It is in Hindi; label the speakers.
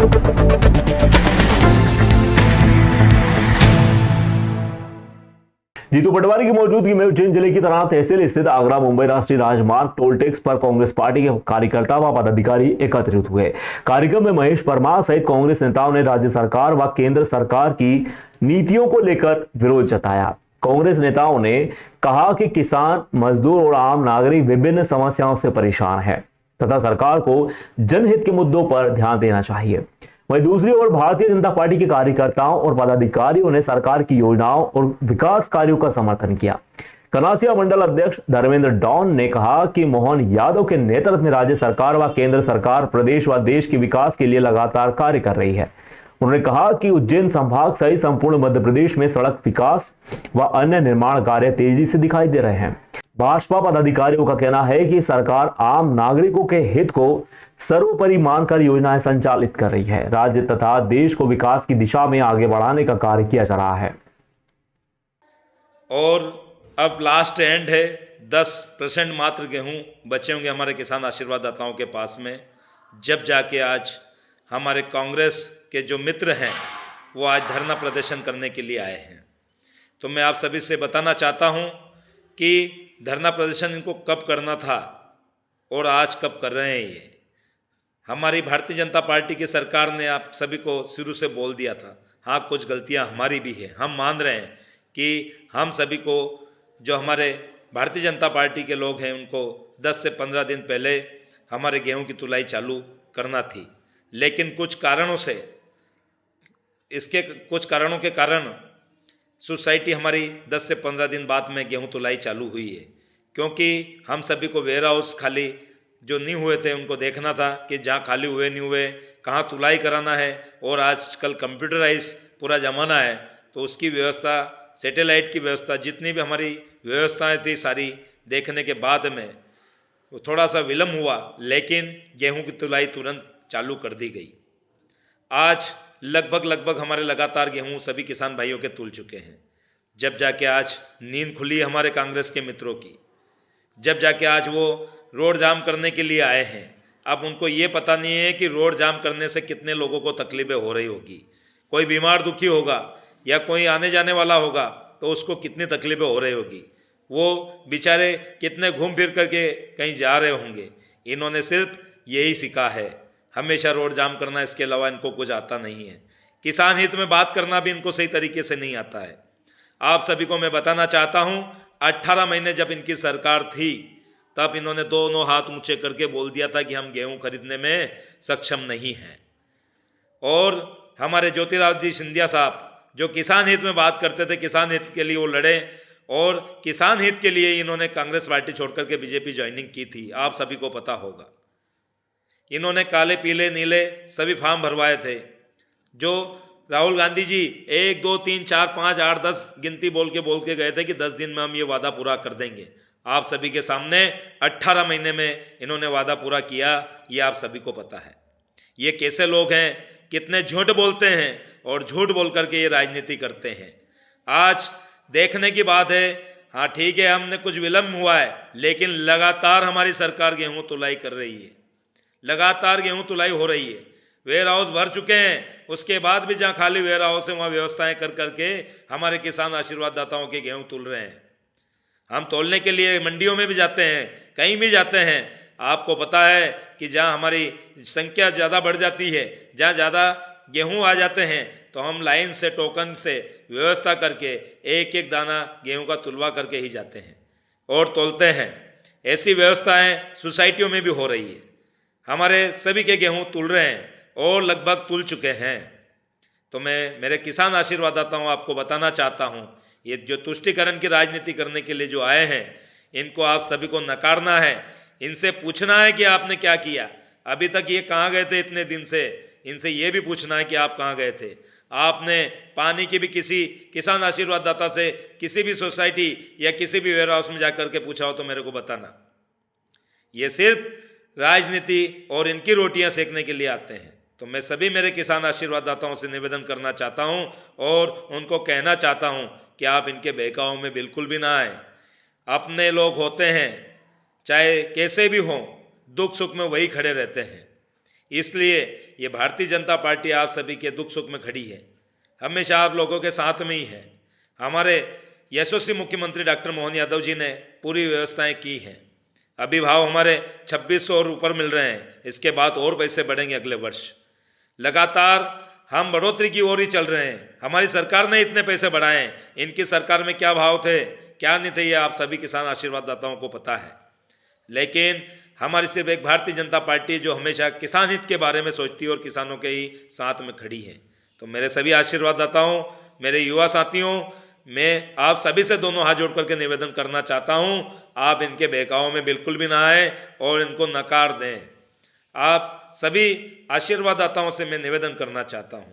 Speaker 1: जीतू पटवारी की मौजूदगी में उज्जैन जिले की तरह तहसील स्थित आगरा मुंबई राष्ट्रीय राजमार्ग टोल टैक्स पर कांग्रेस पार्टी के कार्यकर्ता व पदाधिकारी एकत्रित हुए। कार्यक्रम में महेश परमार सहित कांग्रेस नेताओं ने राज्य सरकार व केंद्र सरकार की नीतियों को लेकर विरोध जताया। कांग्रेस नेताओं ने कहा कि किसान, मजदूर और आम नागरिक विभिन्न समस्याओं से परेशान है तथा सरकार को जनहित के मुद्दों पर ध्यान देना चाहिए। वहीं दूसरी ओर भारतीय जनता पार्टी के कार्यकर्ताओं और पदाधिकारियों ने सरकार की योजनाओं और विकास कार्यों का समर्थन किया। कनासिया मंडल अध्यक्ष धर्मेंद्र डॉन ने कहा कि मोहन यादव के नेतृत्व में राज्य सरकार व केंद्र सरकार प्रदेश व देश के विकास के लिए लगातार कार्य कर रही है। उन्होंने कहा कि उज्जैन संभाग सहित संपूर्ण मध्य प्रदेश में सड़क विकास व अन्य निर्माण कार्य तेजी से दिखाई दे रहे हैं। भाजपा पदाधिकारियों का कहना है कि सरकार आम नागरिकों के हित को सर्वोपरि मानकर योजनाएं संचालित कर रही है। राज्य तथा देश को विकास की दिशा में आगे बढ़ाने का कार्य किया जा रहा है।
Speaker 2: और अब लास्ट एंड है, 10% मात्र गेहूं बचे होंगे हमारे किसान आशीर्वाददाताओं के पास में, जब जाके आज हमारे कांग्रेस के जो मित्र हैं वो आज धरना प्रदर्शन करने के लिए आए हैं। तो मैं आप सभी से बताना चाहता हूं कि धरना प्रदर्शन इनको कब करना था और आज कब कर रहे हैं। ये हमारी भारतीय जनता पार्टी की सरकार ने आप सभी को शुरू से बोल दिया था। हाँ, कुछ गलतियां हमारी भी है, हम मान रहे हैं कि हम सभी को, जो हमारे भारतीय जनता पार्टी के लोग हैं, उनको 10 से 15 दिन पहले हमारे गेहूं की तुलाई चालू करना थी, लेकिन कुछ कारणों से, इसके कुछ कारणों के कारण सोसाइटी हमारी 10 से 15 दिन बाद में गेहूं तुलाई चालू हुई है, क्योंकि हम सभी को वेयर हाउस खाली जो नहीं हुए थे उनको देखना था कि जहाँ खाली हुए नहीं हुए कहाँ तुलाई कराना है। और आजकल कंप्यूटराइज पूरा ज़माना है, तो उसकी व्यवस्था, सैटेलाइट की व्यवस्था, जितनी भी हमारी व्यवस्थाएं थी सारी देखने के बाद में थोड़ा सा विलम्ब हुआ, लेकिन गेहूं की तुलाई तुरंत चालू कर दी गई। आज लगभग हमारे लगातार गेहूं सभी किसान भाइयों के तुल चुके हैं। जब जाके आज नींद खुली हमारे कांग्रेस के मित्रों की, जब जाके आज वो रोड जाम करने के लिए आए हैं। अब उनको ये पता नहीं है कि रोड जाम करने से कितने लोगों को तकलीफें हो रही होगी। कोई बीमार दुखी होगा या कोई आने जाने वाला होगा तो उसको कितनी तकलीफें हो रही होगी। वो बेचारे कितने घूम फिर करके कहीं जा रहे होंगे। इन्होंने सिर्फ यही सीखा है, हमेशा रोड जाम करना, इसके अलावा इनको कुछ आता नहीं है। किसान हित में बात करना भी इनको सही तरीके से नहीं आता है। आप सभी को मैं बताना चाहता हूँ, 18 महीने जब इनकी सरकार थी तब इन्होंने दोनों हाथ ऊंचे करके बोल दिया था कि हम गेहूं खरीदने में सक्षम नहीं हैं। और हमारे ज्योतिरादित्य सिंधिया साहब जो किसान हित में बात करते थे, किसान हित के लिए वो लड़े और किसान हित के लिए इन्होंने कांग्रेस पार्टी छोड़कर के बीजेपी ज्वाइनिंग की थी। आप सभी को पता होगा, इन्होंने काले पीले नीले सभी फॉर्म भरवाए थे। जो राहुल गांधी जी 1 2 3 4 5 8 10 गिनती बोल के गए थे कि 10 दिन में हम ये वादा पूरा कर देंगे। आप सभी के सामने 18 महीने में इन्होंने वादा पूरा किया, ये आप सभी को पता है। ये कैसे लोग हैं, कितने झूठ बोलते हैं और झूठ बोल करके ये राजनीति करते हैं। आज देखने की बात है, हाँ ठीक है, हमने कुछ विलम्ब हुआ है, लेकिन लगातार हमारी सरकार गेहूं तुलाई कर रही है, लगातार गेहूं तुलाई हो रही है। वेयर हाउस भर चुके हैं, उसके बाद भी जहाँ खाली वेयर हाउस है वहाँ व्यवस्थाएं कर करके हमारे किसान आशीर्वाददाताओं के गेहूं तुल रहे हैं। हम तोलने के लिए मंडियों में भी जाते हैं, कहीं भी जाते हैं। आपको पता है कि जहाँ हमारी संख्या ज़्यादा बढ़ जाती है, जहाँ ज़्यादा गेहूं आ जाते हैं, तो हम लाइन से, टोकन से व्यवस्था करके एक एक दाना गेहूं का तुलवा करके ही जाते हैं और तोलते हैं। ऐसी व्यवस्थाएं सोसाइटियों में भी हो रही है। हमारे सभी के गेहूं तुल रहे हैं और लगभग तुल चुके हैं। तो मैं मेरे किसान आशीर्वाददाताओं आपको बताना चाहता हूँ, ये जो तुष्टीकरण की राजनीति करने के लिए जो आए हैं, इनको आप सभी को नकारना है। इनसे पूछना है कि आपने क्या किया, अभी तक ये कहाँ गए थे इतने दिन से। इनसे ये भी पूछना है कि आप कहाँ गए थे। आपने पानी की भी किसी किसान आशीर्वाददाता से किसी भी सोसाइटी या किसी भी वेयर हाउस में जाकर के पूछा हो तो मेरे को बताना। ये सिर्फ राजनीति और इनकी रोटियां सेकने के लिए आते हैं। तो मैं सभी मेरे किसान आशीर्वाददाताओं से निवेदन करना चाहता हूं और उनको कहना चाहता हूं कि आप इनके बहकाव में बिल्कुल भी ना आए। अपने लोग होते हैं, चाहे कैसे भी हों, दुख सुख में वही खड़े रहते हैं। इसलिए ये भारतीय जनता पार्टी आप सभी के दुख सुख में खड़ी है, हमेशा आप लोगों के साथ में ही है। हमारे यशस्वी मुख्यमंत्री डॉक्टर मोहन यादव जी ने पूरी व्यवस्थाएं की हैं। अभी भाव हमारे 2600 और ऊपर मिल रहे हैं, इसके बाद और पैसे बढ़ेंगे अगले वर्ष। लगातार हम बढ़ोतरी की ओर ही चल रहे हैं। हमारी सरकार ने इतने पैसे बढ़ाए हैं, इनकी सरकार में क्या भाव थे क्या नहीं थे ये आप सभी किसान आशीर्वाददाताओं को पता है। लेकिन हमारी सिर्फ एक भारतीय जनता पार्टी जो हमेशा किसान हित के बारे में सोचती है और किसानों के ही साथ में खड़ी है। तो मेरे सभी आशीर्वाददाताओं, मेरे युवा साथियों, मैं आप सभी से दोनों हाथ जोड़ करके निवेदन करना चाहता हूं, आप इनके बहकावों में बिल्कुल भी ना आए और इनको नकार दें। आप सभी आशीर्वाददाताओं से मैं निवेदन करना चाहता हूं।